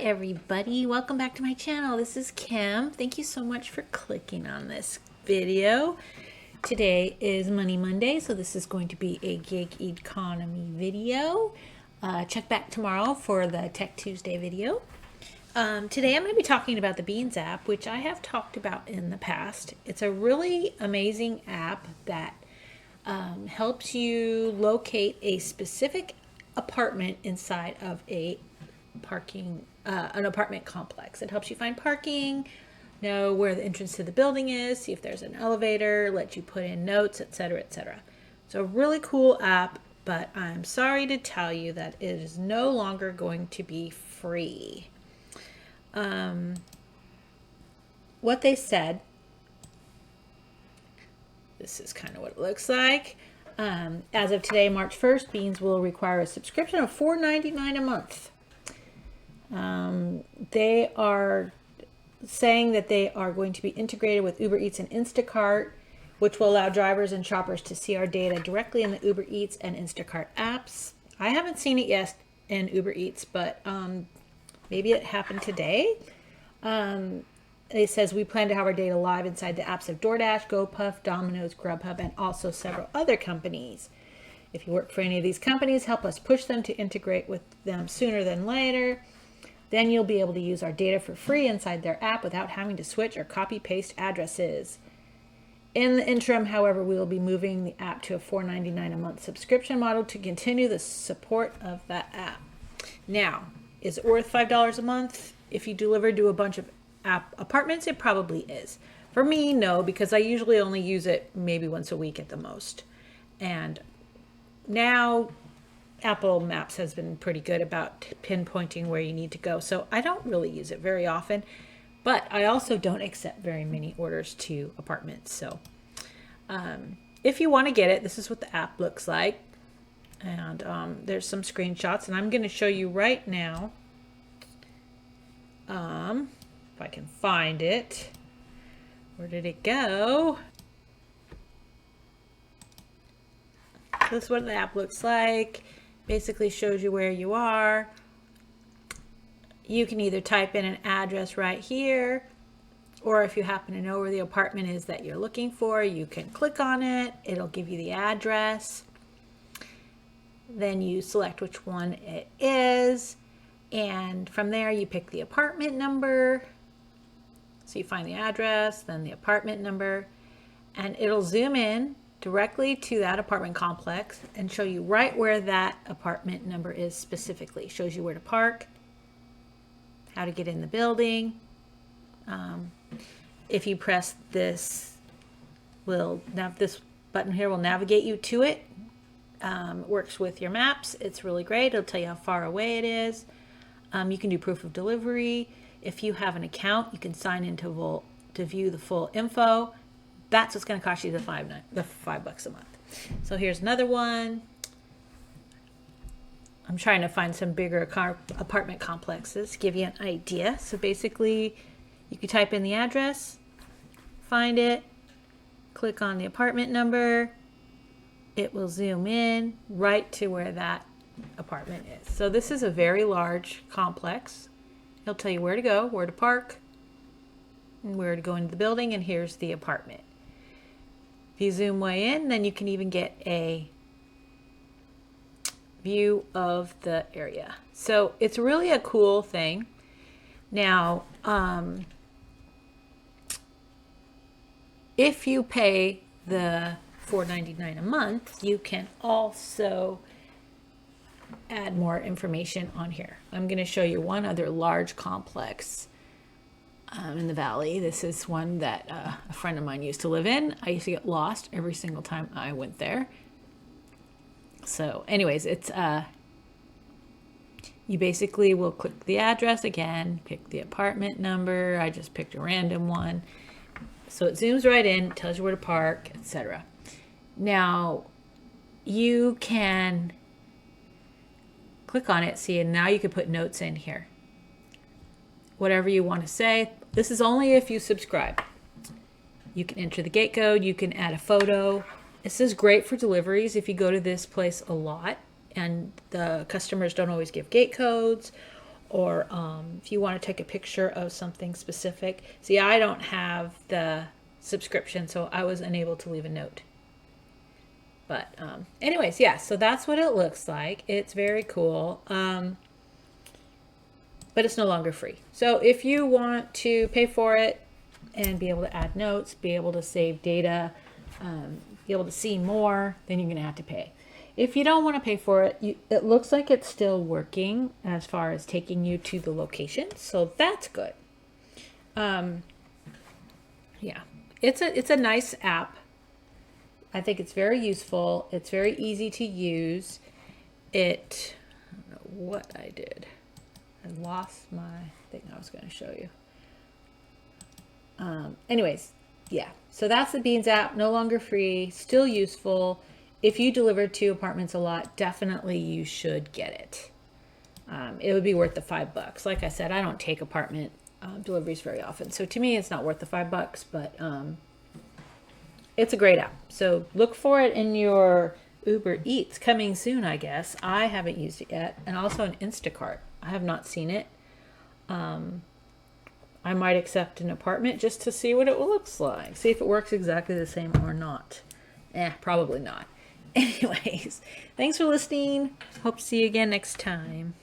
everybody, welcome back to my channel. This is Kim. Thank you so much for clicking on this video. Today is Money Monday, so this is going to be a gig economy video. Check back tomorrow for the Tech Tuesday video. Today I'm going to be talking about the Beans app, which I have talked about in the past. It's a really amazing app that helps you locate a specific apartment inside of an apartment complex. It helps you find parking, know where the entrance to the building is, see if there's an elevator, let you put in notes, etc., etc. It's a really cool app, but I'm sorry to tell you that it is no longer going to be free. What they said, this is kind of what it looks like. As of today, March 1st, Beans will require a subscription of $4.99 a month. They are saying that they are going to be integrated with Uber Eats and Instacart, which will allow drivers and shoppers to see our data directly in the Uber Eats and Instacart apps. I haven't seen it yet in Uber Eats, but maybe it happened today. It says we plan to have our data live inside the apps of DoorDash, GoPuff, Domino's, Grubhub, and also several other companies. If you work for any of these companies, help us push them to integrate with them sooner than later. Then you'll be able to use our data for free inside their app without having to switch or copy paste addresses. In the interim, however, we will be moving the app to a $4.99 a month subscription model to continue the support of that app. Now, is it worth $5 a month? If you deliver to a bunch of apartments, it probably is. For me, no, because I usually only use it maybe once a week at the most. And now Apple Maps has been pretty good about pinpointing where you need to go. So I don't really use it very often, but I also don't accept very many orders to apartments. So if you want to get it, this is what the app looks like. And there's some screenshots, and I'm going to show you right now. If I can find it. Where did it go? This is what the app looks like. Basically shows you where you are. You can either type in an address right here, or if you happen to know where the apartment is that you're looking for, you can click on it. It'll give you the address. Then you select which one it is, and from there you pick the apartment number. So you find the address, then the apartment number, and it'll zoom in directly to that apartment complex and show you right where that apartment number is specifically. Shows you where to park, how to get in the building. If you press this, this button here will navigate you to it. It works with your maps. It's really great. It'll tell you how far away it is. You can do proof of delivery. If you have an account, you can sign in to view the full info. That's what's going to cost you the $5 a month. So here's another one. I'm trying to find some bigger apartment complexes to give you an idea. So basically, you can type in the address, find it, click on the apartment number. It will zoom in right to where that apartment is. So this is a very large complex. It'll tell you where to go, where to park, and where to go into the building, and here's the apartment. If you zoom way in, then you can even get a view of the area. So it's really a cool thing. Now, if you pay the $4.99 a month, you can also add more information on here. I'm going to show you one other large complex in the valley. This is one that a friend of mine used to live in. I used to get lost every single time I went there. So anyways, it's you basically will click the address again, pick the apartment number. I just picked a random one. So it zooms right in, tells you where to park, etc. Now you can click on it, see, and now you can put notes in here. Whatever you want to say. This is only if you subscribe. You can enter the gate code, you can add a photo. This is great for deliveries if you go to this place a lot and the customers don't always give gate codes, or if you want to take a picture of something specific. See, I don't have the subscription, so I was unable to leave a note. But anyways, yeah, so that's what it looks like. It's very cool. But it's no longer free. So if you want to pay for it and be able to add notes, be able to save data, be able to see more, then you're going to have to pay. If you don't want to pay for it, it looks like it's still working as far as taking you to the location. So that's good. Yeah, it's a nice app. I think it's very useful. It's very easy to use. I don't know what I did. I lost my thing I was going to show you. Anyways, yeah. So that's the Beans app. No longer free. Still useful. If you deliver to apartments a lot, definitely you should get it. It would be worth the $5. Like I said, I don't take apartment deliveries very often. So to me, it's not worth the $5, but it's a great app. So look for it in your Uber Eats coming soon, I guess. I haven't used it yet. And also an Instacart. I have not seen it. I might accept an apartment just to see what it looks like. See if it works exactly the same or not. Probably not. Anyways, thanks for listening. Hope to see you again next time.